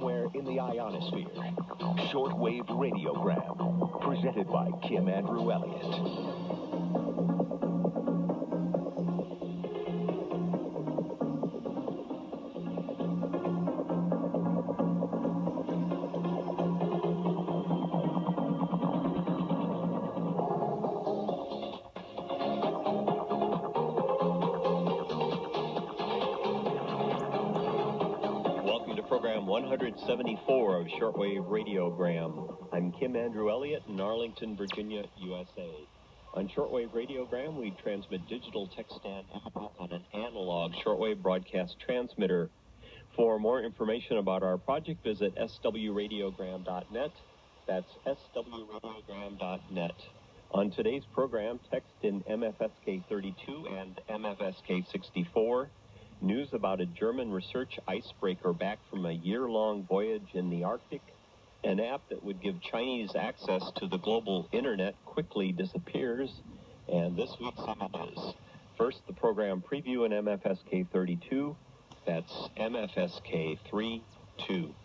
somewhere in the ionosphere. Shortwave Radiogram, presented by Kim Andrew Elliott. Program 174 of Shortwave Radiogram. I'm Kim Andrew Elliott in Arlington, Virginia, USA. On Shortwave Radiogram, we transmit digital text and input on an analog shortwave broadcast transmitter. For more information about our project, visit swradiogram.net. That's swradiogram.net. On today's program, text in MFSK32 and MFSK64. News about a German research icebreaker back from a year-long voyage in the Arctic. An app that would give Chinese access to the global internet quickly disappears. And this week's images. First, the program preview in MFSK 32. That's MFSK 32.